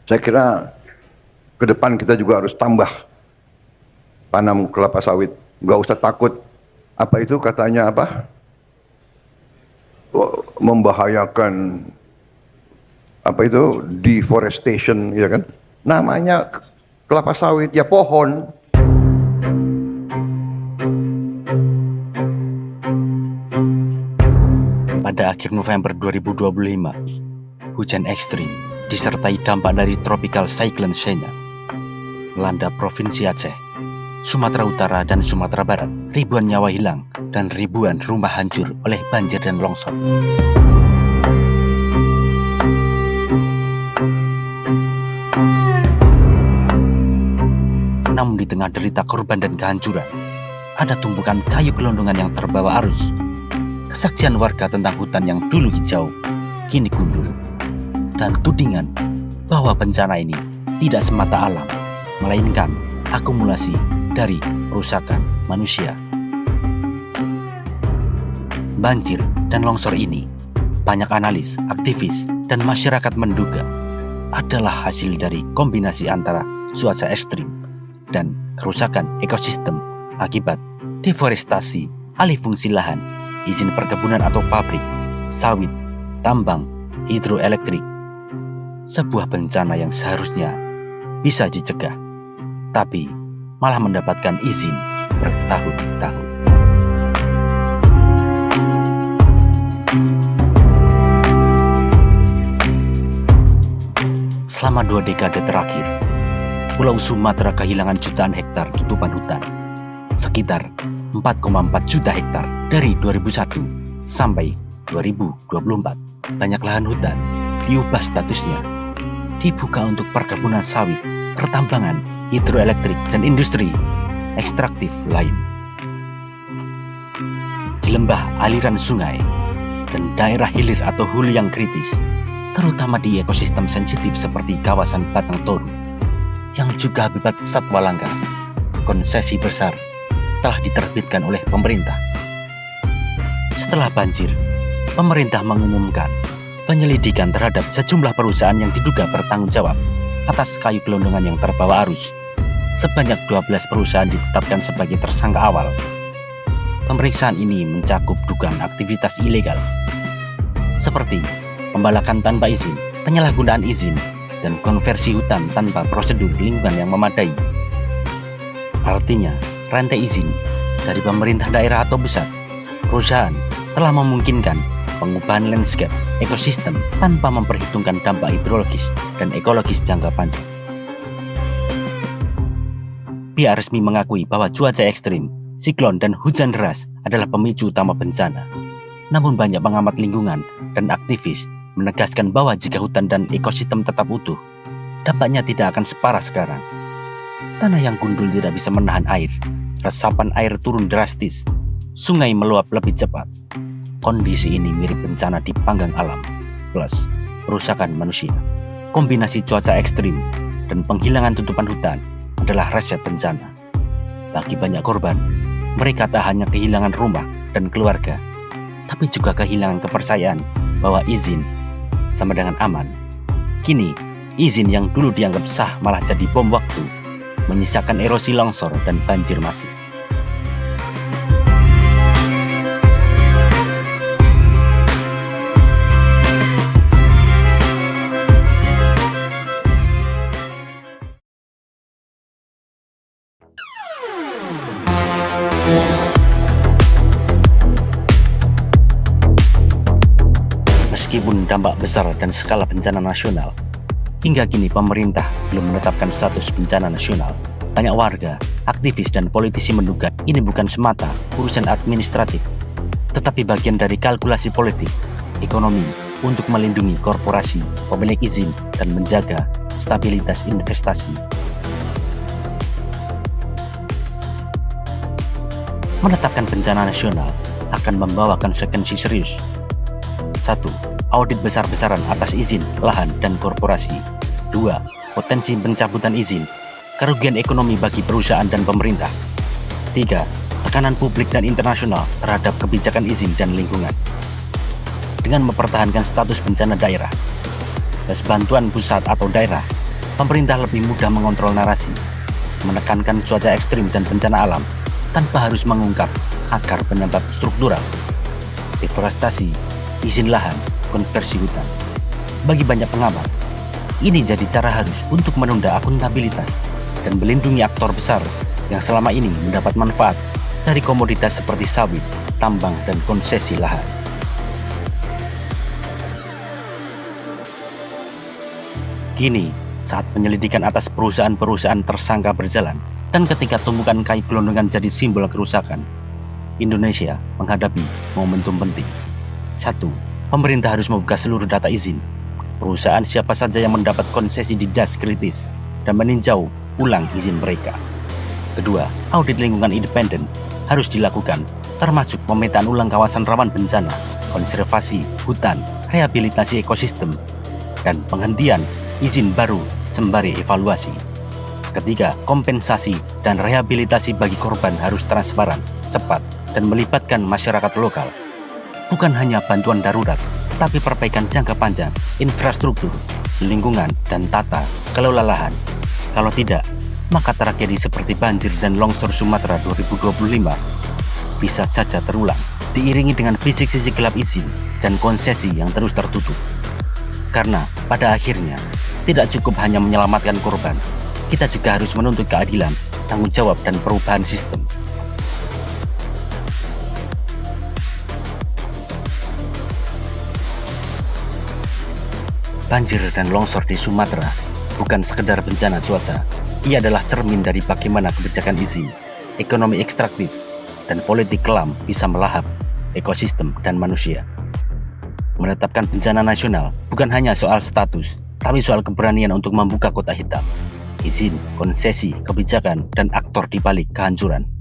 Saya kira ke depan kita juga harus tambah tanam kelapa sawit. Nggak usah takut. Apa itu katanya apa? Membahayakan apa itu deforestation, ya kan? Namanya kelapa sawit ya pohon. Pada akhir November 2025, hujan ekstrim disertai dampak dari tropical cyclone Shenya melanda Provinsi Aceh, Sumatera Utara, dan Sumatera Barat. Ribuan nyawa hilang dan ribuan rumah hancur oleh banjir dan longsor. Namun di tengah derita korban dan kehancuran, ada tumpukan kayu gelondongan yang terbawa arus. Kesaksian warga tentang hutan yang dulu hijau, kini gundul. Dan tudingan bahwa bencana ini tidak semata alam, melainkan akumulasi dari perusakan manusia. Banjir dan longsor ini, banyak analis, aktivis, dan masyarakat menduga adalah hasil dari kombinasi antara cuaca ekstrim dan kerusakan ekosistem akibat deforestasi, alih fungsi lahan, izin perkebunan atau pabrik, sawit, tambang, hidroelektrik. Sebuah bencana yang seharusnya bisa dicegah, tapi malah mendapatkan izin bertahun-tahun. Selama 2 dekade terakhir, Pulau Sumatera kehilangan jutaan hektar tutupan hutan, sekitar 4,4 juta hektar dari 2001 sampai 2024. Banyak lahan hutan diubah statusnya, dibuka untuk perkebunan sawit, pertambangan, hidroelektrik, dan industri ekstraktif lain. Di lembah, aliran sungai, dan daerah hilir atau hulu yang kritis, terutama di ekosistem sensitif seperti kawasan Batang Toru, yang juga habitat satwa langka, konsesi besar telah diterbitkan oleh pemerintah. Setelah banjir, pemerintah mengumumkan penyelidikan terhadap sejumlah perusahaan yang diduga bertanggung jawab atas kayu gelondongan yang terbawa arus. Sebanyak 12 perusahaan ditetapkan sebagai tersangka awal. Pemeriksaan ini mencakup dugaan aktivitas ilegal seperti pembalakan tanpa izin, penyalahgunaan izin, dan konversi hutan tanpa prosedur lingkungan yang memadai. Artinya, rantai izin dari pemerintah daerah atau pusat, perusahaan telah memungkinkan pengubahan landscape ekosistem tanpa memperhitungkan dampak hidrologis dan ekologis jangka panjang. Pihak resmi mengakui bahwa cuaca ekstrim, siklon, dan hujan deras adalah pemicu utama bencana. Namun banyak pengamat lingkungan dan aktivis menegaskan bahwa jika hutan dan ekosistem tetap utuh, dampaknya tidak akan separah sekarang. Tanah yang gundul tidak bisa menahan air, resapan air turun drastis, sungai meluap lebih cepat. Kondisi ini mirip bencana di panggang alam, plus perusakan manusia. Kombinasi cuaca ekstrim dan penghilangan tutupan hutan adalah resep bencana. Bagi banyak korban, mereka tak hanya kehilangan rumah dan keluarga, tapi juga kehilangan kepercayaan bahwa izin sama dengan aman. Kini, izin yang dulu dianggap sah malah jadi bom waktu, menyisakan erosi longsor dan banjir masif. Meskipun dampak besar dan skala bencana nasional, hingga kini pemerintah belum menetapkan status bencana nasional. Banyak warga, aktivis, dan politisi menduga ini bukan semata urusan administratif, tetapi bagian dari kalkulasi politik, ekonomi untuk melindungi korporasi, pemilik izin, dan menjaga stabilitas investasi. Menetapkan bencana nasional akan membawa konsekuensi serius. 1. Audit besar-besaran atas izin, lahan, dan korporasi. 2. Potensi pencabutan izin, kerugian ekonomi bagi perusahaan dan pemerintah. 3. Tekanan publik dan internasional terhadap kebijakan izin dan lingkungan. Dengan mempertahankan status bencana daerah, bantuan pusat atau daerah pemerintah lebih mudah mengontrol narasi, menekankan cuaca ekstrim dan bencana alam tanpa harus mengungkap akar penyebab struktural, deforestasi, izin lahan, konversi hutan. Bagi banyak pengamat, ini jadi cara halus untuk menunda akuntabilitas dan melindungi aktor besar yang selama ini mendapat manfaat dari komoditas seperti sawit, tambang, dan konsesi lahan. Kini, saat penyelidikan atas perusahaan-perusahaan tersangka berjalan, dan ketika tumpukan kayu gelondongan jadi simbol kerusakan, Indonesia menghadapi momentum penting. 1. Pemerintah harus membuka seluruh data izin perusahaan siapa saja yang mendapat konsesi di das kritis dan meninjau ulang izin mereka. Kedua, audit lingkungan independen harus dilakukan, termasuk pemetaan ulang kawasan rawan bencana, konservasi hutan, rehabilitasi ekosistem, dan penghentian izin baru sembari evaluasi. Ketiga, kompensasi dan rehabilitasi bagi korban harus transparan, cepat, dan melibatkan masyarakat lokal. Bukan hanya bantuan darurat, tetapi perbaikan jangka panjang, infrastruktur, lingkungan, dan tata kelola lahan. Kalau tidak, maka tragedi seperti banjir dan longsor Sumatera 2025 bisa saja terulang, diiringi dengan bisik-bisik gelap izin dan konsesi yang terus tertutup. Karena pada akhirnya, tidak cukup hanya menyelamatkan korban, kita juga harus menuntut keadilan, tanggung jawab, dan perubahan sistem. Banjir dan longsor di Sumatera bukan sekedar bencana cuaca. Ia adalah cermin dari bagaimana kebijakan izin, ekonomi ekstraktif, dan politik kelam bisa melahap ekosistem dan manusia. Menetapkan bencana nasional bukan hanya soal status, tapi soal keberanian untuk membuka kotak hitam, izin, konsesi, kebijakan, dan aktor di balik kehancuran.